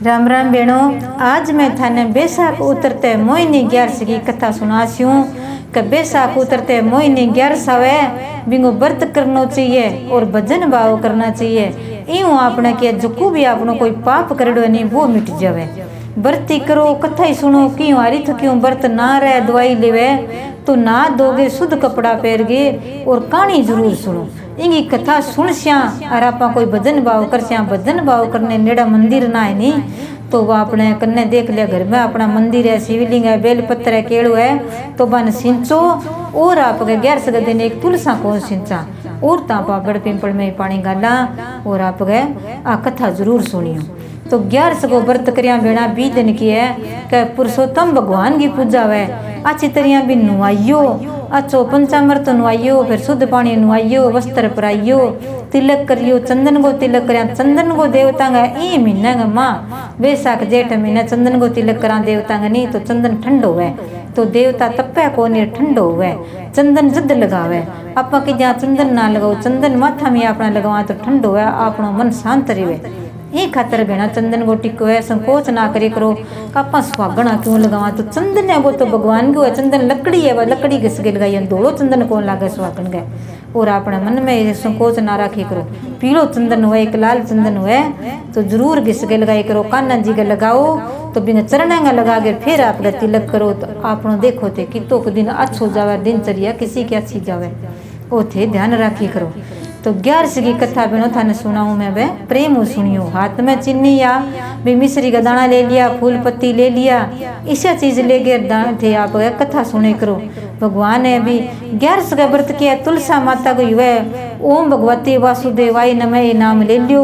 राम राम बेणो। आज मैं थाने बैसाख उतरते मोहिनी 11 की कथा सुनास्यूं कि बैसाख उतरते मोहिनी 11 आवे बिंगो व्रत करना चाहिए और भजन भाव करना चाहिए। यूं आपने के जो भी आपनो कोई पाप करड़ो नहीं वो मिट जावे। व्रती करो, कथा ही सुनो, क्यों हारी तो क्यों व्रत ना रहे दवाई लेवे तो ना दोगे, शुद्ध कपड़ा पहरगे और कहानी जरूर सुनो। इंगी कथा सुन श्या और आप कोई भजन भाव कर श्या। भजन भाव करने नेड़ा मंदिर ना है नहीं तो वह अपने कन्ने देख लिया, घर में अपना मंदिर है, शिवलिंग है, बेलपत्र है, केड़ो है तो बन सिंचो। और आप 11 दिन एक तुलसा को सिंचा और तापा बड़ पिंपल में पानी गाला और आप आ कथा जरूर सुनियो। तो 11 को व्रत करिया बेड़ा 20 दिन की है कि पुरुषोत्तम भगवान की पूजा है। अच्छी तरह भी नुआइयो, अच्छो पंचामृत नुआइयो, फिर शुद्ध पानी नुआइयो, वस्त्र पराइयो, तिलक करियो, चंदन को तिलक करिया। चंदन को देवता गा ई महीना गा माँ बैसाख जेठ महीना चंदन को तिलक करा देवता गा नहीं तो चंदन ठंडो है तो देवता तपे को नहीं ठंडो है। चंदन जद लगावे आपा कि जहाँ चंदन ना लगाओ, चंदन माथा में अपना लगावा तो ठंडो है, आपनो मन शांत रहे। ये खातर भेणा चंदन को टिको है, संकोच ना करे करो कापा सुहागना क्यों लगावा तो चंदन है वो तो भगवान को है। चंदन लकड़ी है, वह लकड़ी घिस के लगाई, धोलो चंदन कौन लागे सुहागन गए। और अपने मन में संकोच ना रखे करो। पीलो चंदन हुए एक लाल चंदन हुए तो जरूर घिस के लगाई करो। कान्हा जी का लगाओ तो बिना चरण का लगा के फिर आप तिलक करो तो आपनो देखो थे कि तो दिन अच्छो जावे, दिनचर्या किसी की अच्छी जावे, वो थे ध्यान रखी करो। तो 11 की कथा बेनो थाने सुनाऊं मैं बे प्रेम सुनियो। हाथ में चिन्नी या भी मिश्री का दाना ले लिया, फूल पत्ती ले लिया, ऐसा चीज ले गए थे आप कथा सुने करो। भगवान है भी 11 का व्रत किया, तुलसा माता को युवा ओम भगवती वासुदेवाय नमः नाम ले लियो।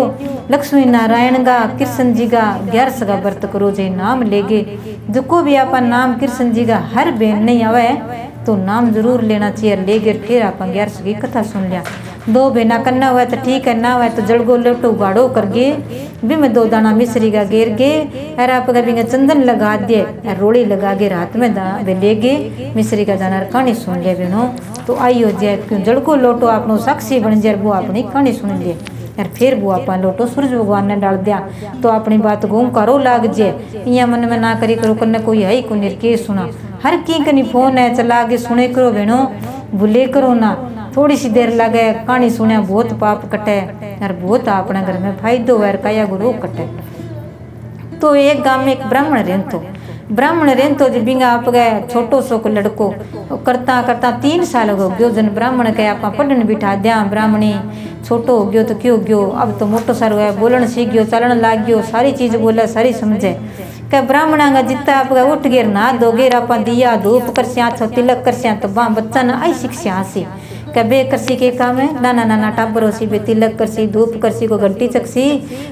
लक्ष्मी नारायण का कृष्ण जी का 11 का व्रत करो जे नाम लेगे। जो को भी आपा नाम कृष्ण जी का हर बेन नहीं आवे तो नाम जरूर लेना चाहिए। ले गए फिर आप 11 की कथा सुन लिया। 2 बेना करना हुआ तो ठीक है, ना हुआ तो जड़गो लोटो गाड़ो कर गे भी मैं 2 दाना मिश्री का घेर गे और आप कभी चंदन लगा दिए और रोड़ी लगा के रात में ले गे मिश्री का दाना कहानी सुन लिया बेनो तो आई हो जाए। क्यों जड़गो लोटो आपनो साक्षी बन जाए, वो अपनी कहानी सुन लिए और फिर वो आप लोटो सूरज भगवान ने डाल दिया तो अपनी बात घूम करो लाग जाए। यहाँ मन में ना करी करो करने कोई है को निर्के सुना हर की कनी फोन है चला के सुने करो बेनो, भूले करो ना। थोड़ी सी देर लगे कहानी सुने बहुत पाप कटे और बहुत अपने घर में फायदो है, काया गुरु कटे। तो एक गांव में एक ब्राह्मण रहतो जो बिंगा आप गए छोटो सो को लड़को करता करता 3 साल हो गयो। जन ब्राह्मण के आप पढ़न बिठा दिया, ब्राह्मणी छोटो हो गयो तो क्यों गयो, अब तो मोटो सारो है, बोलन सीख गयो, चलन लाग गयो, सारी चीज बोले सारी समझे। क्या ब्राह्मणा का जितना आप उठ गिर ना दोगे आप दिया धूप कर सिया छो तिलक कर सिया तो वहाँ बच्चा ना आई शिक्षा हसी क्या बे करसी के काम है। नाना नाना टाबरो सी बे तिलक करसी, धूप करसी, कोई घंटी चकसी,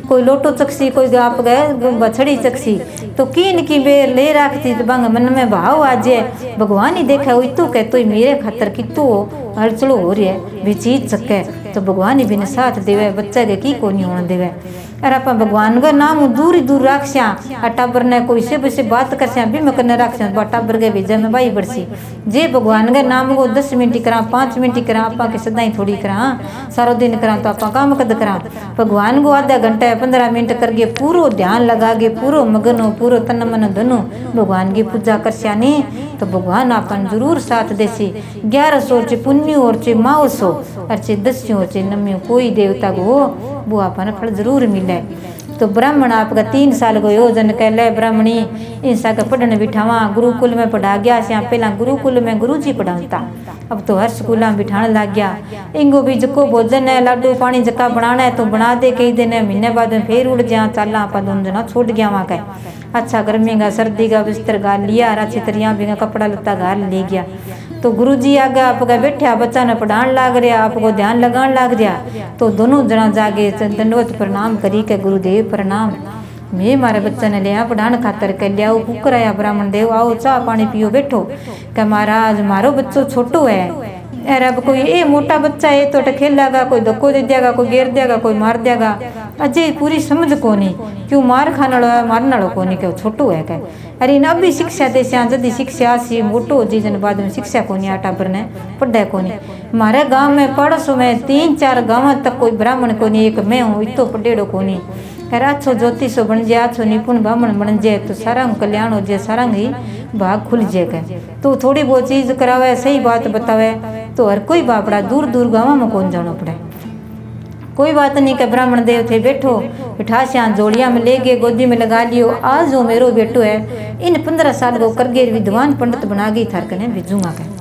कोई लोटो चकसी, कोई आप गए बछड़ी चकसी तो कीन की बे ले रखती तो बंग मन में भाव आ जाए। भगवान ही देखा हुई तो कह तो मेरे खातर की तो हलचलो हो रही है भी चीज चके तो भगवान ही बिना साथ देवे, बच्चा के की को नहीं होने देवे। अरे आप भगवान का नाम दूर ही दूर रखस्या टाबर ने कोई से बात करस्या भी मैं करने रखस्या टाबर के भेजा में भाई बरसी जे भगवान के नाम को 10 मिनट करा 5 मिनट करा आपा के सदा ही थोड़ी करा सारो दिन करा तो आपा काम कद करा। भगवान को आधा घंटा 15 मिनट करके पूरो ध्यान लगा के पूरो मगन हो पूरो तन मन धनो भगवान की पूजा करस्या नहीं तो भगवान आपन जरूर साथ देसी। 1100 चे पुण्य और चे माओसो और चे 10 चे नम्यो कोई देवता को वो आपन फल जरूर मिले। तो ब्राह्मण आपका 3 साल को योजन कह ले ब्राह्मणी इंसा का पढ़ने बिठावा गुरुकुल में पढ़ा गया से पहला गुरुकुल में गुरुजी पढ़ाता अब तो हर स्कूल में बिठाने लग गया। इंगो भी जको भोजन है लाडू पानी जका बनाना है तो बना दे कई दिन महीने बाद में फिर उड़ जा चाला आप दोनों जना छोड़ गया वहाँ का अच्छा गर्मी का सर्दी का बिस्तर गाल लिया और अच्छी तरह भी कपड़ा लत्ता गाल ले गया। तो गुरुजी आगे आपका बैठा बच्चा ने पढ़ान लाग रहा आपको ध्यान लगान लाग रहा तो दोनों जना जागे दंडवत प्रणाम करी के गुरुदेव प्रणाम मैं मारे बच्चा ने लिया पढ़ान खातर कर लिया पुकर आया ब्राह्मण देव आओ चाह पानी पियो बैठो क्या महाराज मारो बच्चो छोटो है अरे अब कोई ये मोटा बच्चा है तो खेलेगा कोई धक्को दे देगा कोई घेर देगा कोई मार देगा अजय पूरी समझ को नहीं क्यों मार खाने है मारने वालों को नहीं क्यों छोटो है क्या अरे इन अभी शिक्षा दे जल्दी शिक्षा सी मोटो जी जन बाद में शिक्षा को नहीं टाबर ने पढ़ा को नहीं। हमारे गांव में पड़ोसों में 3-4 गाँव तक कोई ब्राह्मण को नहीं एक मैं हूँ इतो पढ़ेड़ो को नहीं कह अच्छो ज्योतिषो बन जाए, अच्छो निपुण ब्राह्मण बन जाए तो सारा कल्याण हो जाए, सारा ही भाग खुल जाएगा। तो थोड़ी बहुत चीज करावे, सही बात बतावे तो हर कोई बापड़ा दूर दूर गाँव में कौन जाना पड़े। कोई बात नहीं कि ब्राह्मण देव थे बैठो बिठाश्या जोड़िया में ले गए, गोदी में लगा लियो, आज जो मेरो बेटो है इन 15 साल को कर गए विद्वान पंडित बना गई थार कने भेजूंगा के।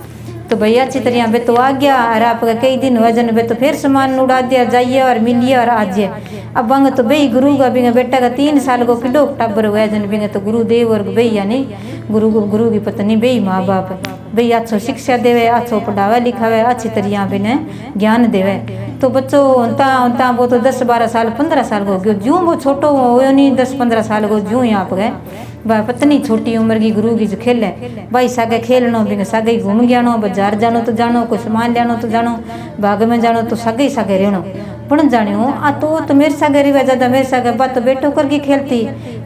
तो भैया अच्छी तरह बे तो आ गया और आपका कई दिन वजन बे तो फिर सामान उड़ा दिया, जाइए और मिलिए और आजिए। अब बंग तो बई गुरु का बिंग बेटा का 3 साल को किडो टाबर वजन बिंग तो गुरुदेव और बई यानी गुरु की पत्नी बई माँ बाप बई अच्छो शिक्षा देवे, अच्छो पढ़ावे लिखावे, अच्छी तरह बिने ज्ञान देवे। तो बच्चों उनता वो तो 10-12 साल 15 साल को हो गयो, ज्यों वो छोटो हो नहीं 10-15 साल को ज्यों यहाँ पे गए भाई पत्नी छोटी उम्र की गुरु की जो खेले भाई सागे खेलनो बिंग सागे घूम गयानो, बाजार जानो तो जानो, कोई सामान लेनो तो जानो, बाग में जानो तो सागे सागे रहनो पण जानियो आ तो मेरे सागे रिवा ज्यादा मेरे सागे बात तो बेटो करके खेलती।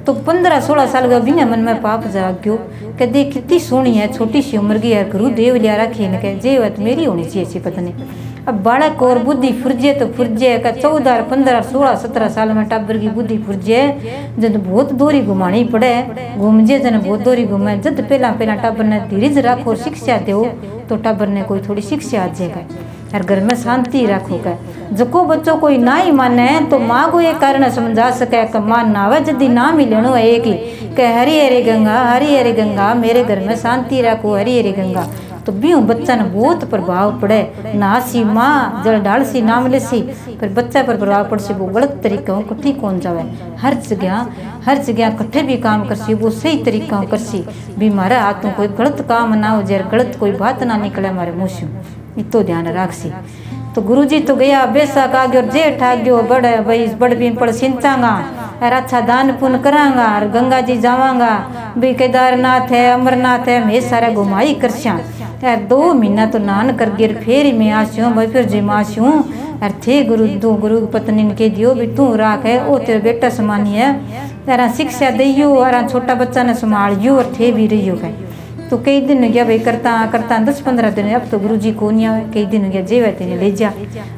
तो 15-16 साल का बिना मन में पाप जाग्यो कि देख कितनी सोहनी है, छोटी सी उम्र की है, गुरुदेव लिया रखी इनके जे बात मेरी होनी चाहिए सी पत्नी। अब बालक और बुद्धि फुरजे तो फुरजे का 14, 15, 16, 17 साल में टाबर की बुद्धि फुरजे जब बहुत दूरी घुमानी पड़े घूमजे जन बहुत दूरी घूमे जब पहला टाबर ने धीरज रखो शिक्षा दो तो टाबर ने कोई थोड़ी शिक्षा आ जाएगा और घर में शांति रखोगा। जको बच्चों कोई ना ही माने तो माँ को एक कारण समझा सके कि माँ नावे जदि ना मिलनो है एक ही कि हरी हरी गंगा मेरे घर में शांति रखो हरी हरी गंगा। तो भी बच्चा ने बहुत प्रभाव पड़े ना सी माँ जल डाल सी ना मिले सी पर बच्चा पर प्रभाव पड़ सी वो गलत तरीका कट्ठी कौन जावे। हर जगह कट्ठे भी काम कर सी वो सही तरीका कर सी भी मारे हाथों कोई गलत काम ना हो जाए, गलत कोई बात ना निकले हमारे मुँह से, इतो ध्यान रख सी। तो गुरुजी तो गया बेसाक आ गयो जेठ आ गयो बड़े भाई बड़ भी पड़ सिंचांगा और अच्छा दान पुण्य करांगा और गंगा जी जावांगा भी केदारनाथ है अमरनाथ है मैं सारा घुमाई करश्या यार 2 महीना तो नान कर गिर फिर मैं आस्यूँ भाई फिर जी मास्यूँ और थे गुरु पत्नी ने कह दियो भी तू राख है वो तेरे बेटा समानी है यार शिक्षा दियो और छोटा बच्चा ने संभालियो और थे भी रहियो है। तो कई दिन गया भाई करता 10-15 दिन अब तो गुरुजी को नहीं आवे, कई दिन गया जेवे तेने ले जा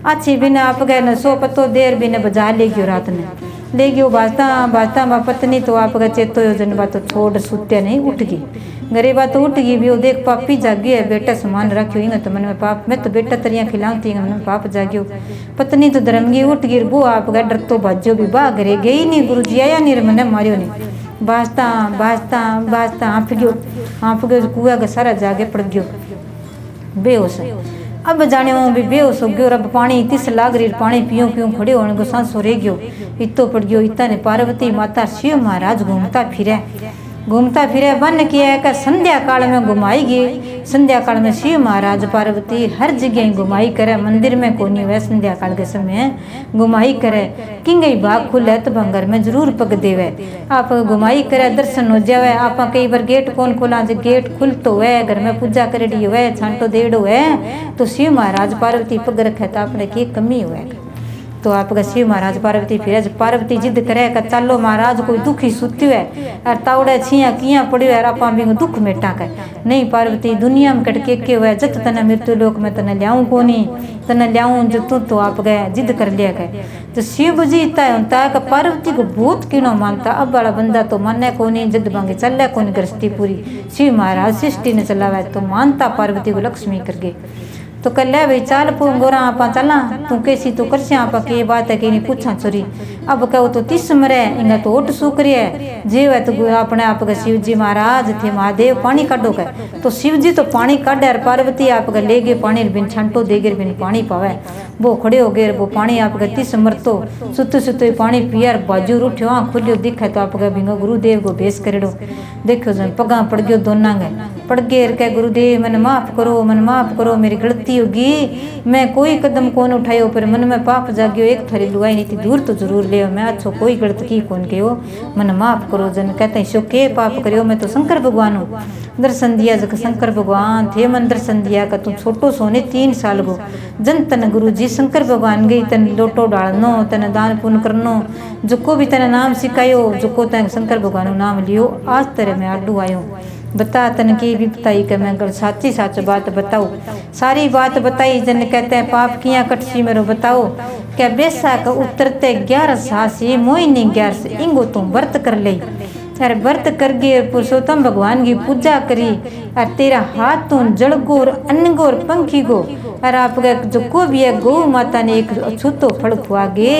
अच्छी बिना आप गए न सो पतो देर बिना बजा ले गयो रात ने ले गयो बाजता माँ पत्नी तो आप गए चेतो योजन बात तो छोड़ सुत्या नहीं उठ गई गरीब बात तो उठ गई भी वो देख पापी जागी है बेटा सामान रखियो इंग तो मन में पाप मैं तो बेटा तरिया खिलाती मन में पाप जागियो। पत्नी तो धर्मगी उठ गई वो आप गए डर तो बाजो भी बा घरे गई नहीं गुरुजी आया नहीं मैंने मारियो नहीं बाजता आप गयो कुआ का सारा जागे पड़ गयो बेहोश। अब जाने भी बेहोश हो गयो रब पानी तिस लाग रही पानी पियो खड़े होने को सांसो रह गयो इतो पड़ गयो। इतना ने पार्वती माता शिव महाराज घूमता फिरे बन किया का संध्या काल में घुमाई गई। संध्या काल में शिव महाराज पार्वती हर जगह घुमाई करे, मंदिर में कोनी वह संध्या काल के समय घुमाई करे किंगई भाग खुले तो भंगर में जरूर पग देवे आप घुमाई करे दर्शन हो जावे। आप कई बार गेट कौन खोला जो गेट खुल तो वह घर में पूजा करेडी हुए छांटो देड़ो है तो शिव महाराज पार्वती पग रखे तो आपने की कमी हुए। तो आपका शिव महाराज पार्वती फिर पार्वती जिद करे का चलो महाराज कोई दुखी सुत्यो है और तावड़े छिया किया पड़ियो है आप भी दुख मेटा कर नहीं पार्वती दुनिया में कटके के हुए जत तना मृत्यु लोक में तना लियाऊं कोनी तना लियाऊं जो तू आप गए जिद कर लिया गए। तो शिव जी इतना होता है कि पार्वती को बहुत किनो मानता अब वाला बंदा तो माने कोनी जिद मांगे चल कोनी गृहस्थी पूरी शिव महाराज सृष्टि ने चलावा तो मानता पार्वती को लक्ष्मी करके तो कल ले भाई चाल गोरा आप चला तू कैसी तो कर आप के बात है कि नहीं पूछा चोरी अब कहो तो 30 मरे इंगा तो ओट सूकरी है जे वह तो अपने आप का शिव जी महाराज थे महादेव पानी काटो का तो शिव जी तो पानी काटे और पार्वती आपका ले गए पानी बिन छंटो दे गए बिन पानी पावे वो खड़े हो गए वो पानी आपका 30 मरतो सुते पानी पिया बाजू उठ्यो आँख खुलियो दिखे तो आपका बिंगा गुरुदेव को भेस करेडो देखो जन पगा पड़ गयो दोना पड़ गए के गुरुदेव मन माफ करो मेरी गलती होगी मैं कोई कदम कौन उठायो पर मन में पाप जागियो एक थारी लुगाई नीति दूर तो जरूर ले मैं अच्छो कोई गलत की कौन के मन माफ करो जन कहते हैं शो के पाप करियो मैं तो शंकर भगवान हूँ दर्शन दिया जब शंकर भगवान थे मन दर्शन दिया का तुम छोटो सोने 3 साल गो जन तन गुरु जी शंकर भगवान गई तन लोटो डालनो तन दान पुण्य करनो जो को भी तन नाम सिखायो जो को तन शंकर भगवान नाम लियो आज तेरे में आडू आयो बता तन की भी बताई कि मैं साची साच बात बताओ। सारी बात बताई जन कहते हैं पाप किया कटसी मेरो बताओ। क्या बैसाख उतरते 11 सासी मोहिनी 11 इंगो तुम व्रत कर ले। अरे व्रत कर गए पुरुषोत्तम भगवान की पूजा करी और तेरा हाथ तू जड़गोर अन्नगोर पंखी गो और आपका जो को भी है गौ माता ने एक अछूतो फल खुआ गे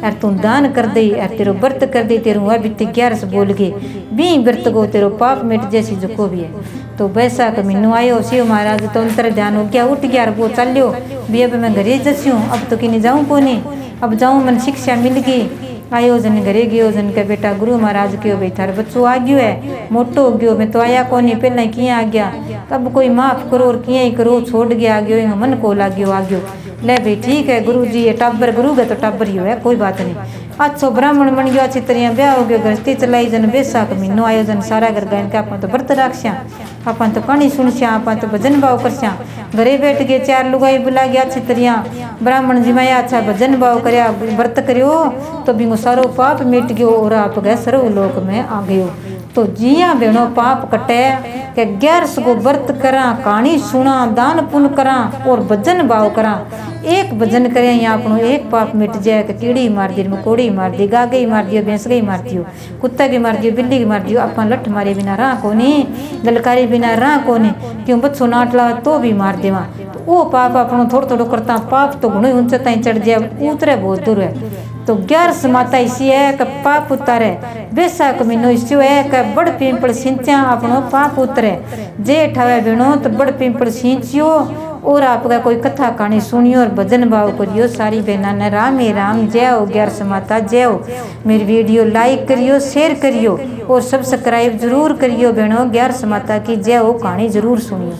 और तू दान कर दे और तेरो व्रत कर दे तेरू वह भी 11 से बोल गे भी व्रत गो तेरो पाप मिट जैसी जो को भी है। तो बैसाख महीनों आयो शिव महाराज तो अंतर ध्यान हो गया उठ गया वो चलियो भी अब मैं घरे जस्यूँ अब तो कि नहीं जाऊँ को नहीं अब जाऊँ मन शिक्षा मिल गई। आयो जन घरे गयो जन के बेटा गुरु महाराज कहो भाई थार बच्चो आ गयो है मोटो हो गयो मैं तो आया कोनी पहले किया आ गया अब कोई माफ करो और किया ही करो छोड़ गया आ गयो मन को लाग्यो आ गयो ले भाई ठीक है गुरु जी ये टाबर गुरु गए तो टाबर ही है कोई बात नहीं। अच्छो ब्राह्मण बन गयो अच्छी तरह ब्याह हो गयो गृहस्थी चलाई जन बैसाख महीनो आयो जन सारा घर गायन के अपन तो व्रत राख्या अपन तो कहानी सुनस्या अपन तो भजन भाव करस्या घरे बैठ गए 4 लुगाई बुला गया अच्छी तरह ब्राह्मण जी मैं अच्छा भजन भाव करया व्रत करियो तो बिंगो सारो पाप मिट गयो और आप गए सर्वलोक में आ गयो। तो जिया बहनों पाप कटे के 11 को व्रत करा कहानी सुना दान पुण्य करा और भजन भाव करा एक भजन करे यहाँ अपनो एक पाप मिट जाए कि कीड़ी मार दी मकोड़ी मार दी गागे ही मार दियो भैंस ही मार दियो कुत्ता की मार दियो बिल्ली की मार दियो अपन लठ मारे बिना रहा कोनी गलकारी बिना रहा कोनी क्यों बच्चों नाटला तो भी मार देवा तो वो पाप अपनो थोड़ा थोड़ा करता पाप तो घणो ऊंचा ताई चढ़ जाए उतरे बहुत दूर है। तो 11 माता इसी है कि पाप उतारे बैसाख महीनो इसी है कि बड़ पिंपल सिंचा अपनो पाप उतरे जेठ आवे बेनो तो बड़ पिंपल सिंचियो और आपका कोई कथा कहानी सुनियो और भजन भाव करियो। सारी बहना ने राम ही राम जय हो 11 माता जय हो। मेरी वीडियो लाइक करियो शेयर करियो और सब्सक्राइब जरूर करियो बहनों 11 माता की जय हो कहानी जरूर सुनियो।